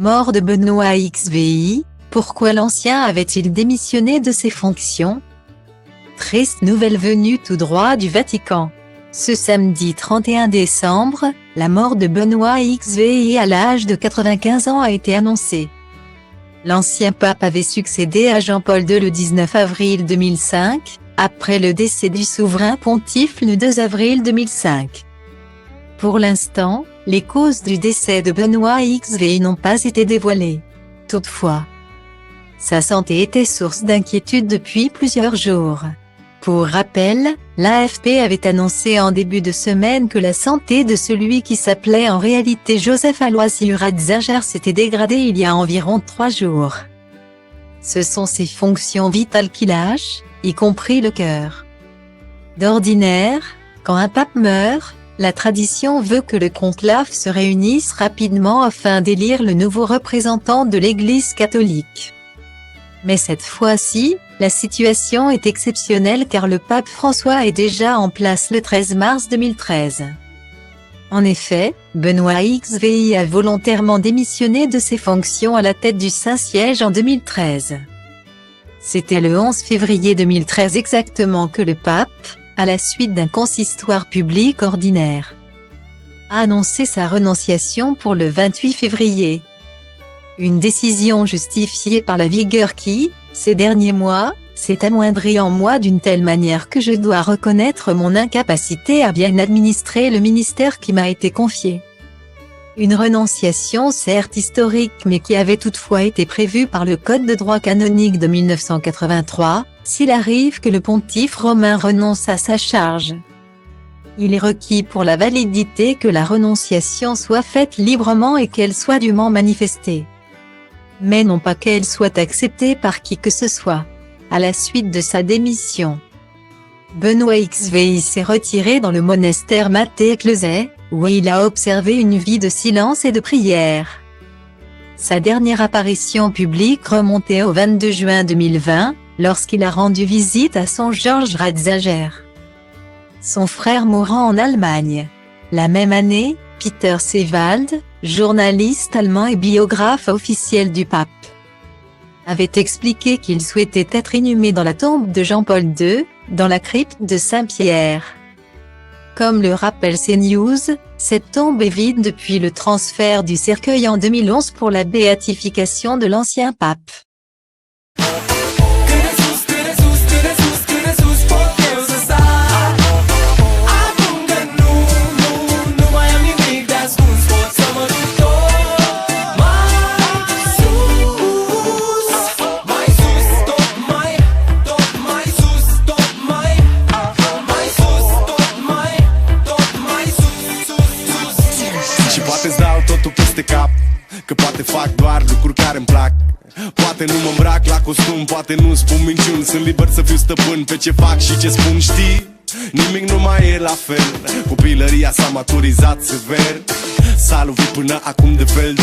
Mort de Benoît XVI, pourquoi l'ancien avait-il démissionné de ses fonctions? Triste nouvelle venue tout droit du Vatican. Ce samedi 31 décembre, la mort de Benoît XVI à l'âge de 95 ans a été annoncée. L'ancien pape avait succédé à Jean-Paul II le 19 avril 2005, après le décès du souverain pontife le 2 avril 2005. Pour l'instant, les causes du décès de Benoît XVI n'ont pas été dévoilées. Toutefois, sa santé était source d'inquiétude depuis plusieurs jours. Pour rappel, l'AFP avait annoncé en début de semaine que la santé de celui qui s'appelait en réalité Joseph Aloysius Ratzinger s'était dégradée il y a environ 3 jours. Ce sont ses fonctions vitales qui lâchent, y compris le cœur. D'ordinaire, quand un pape meurt, la tradition veut que le conclave se réunisse rapidement afin d'élire le nouveau représentant de l'Église catholique. Mais cette fois-ci, la situation est exceptionnelle car le pape François est déjà en place le 13 mars 2013. En effet, Benoît XVI a volontairement démissionné de ses fonctions à la tête du Saint-Siège en 2013. C'était le 11 février 2013 exactement que le pape, à la suite d'un consistoire public ordinaire, a annoncé sa renonciation pour le 28 février. Une décision justifiée par la vigueur qui, ces derniers mois, s'est amoindrie en moi d'une telle manière que je dois reconnaître mon incapacité à bien administrer le ministère qui m'a été confié. Une renonciation certes historique mais qui avait toutefois été prévue par le Code de droit canonique de 1983, s'il arrive que le pontife romain renonce à sa charge. Il est requis pour la validité que la renonciation soit faite librement et qu'elle soit dûment manifestée, mais non pas qu'elle soit acceptée par qui que ce soit. À la suite de sa démission, Benoît XVI s'est retiré dans le monastère Matteo Closet, où il a observé une vie de silence et de prière. Sa dernière apparition publique remontait au 22 juin 2020, lorsqu'il a rendu visite à son Georges Ratzinger, son frère mourant en Allemagne. La même année, Peter Seewald, journaliste allemand et biographe officiel du pape, avait expliqué qu'il souhaitait être inhumé dans la tombe de Jean-Paul II, dans la crypte de Saint-Pierre. Comme le rappelle CNews, cette tombe est vide depuis le transfert du cercueil en 2011 pour la béatification de l'ancien pape. Poate-ți dau totul peste cap, că poate fac doar lucruri care îmi plac. Poate nu mă îmbrac la costum, poate nu spun minciuni. Sunt liber să fiu stăpân pe ce fac și ce spun, știi? Nimic nu mai e la fel. Copilăria s-a maturizat sever. S-a lovit până acum de fel de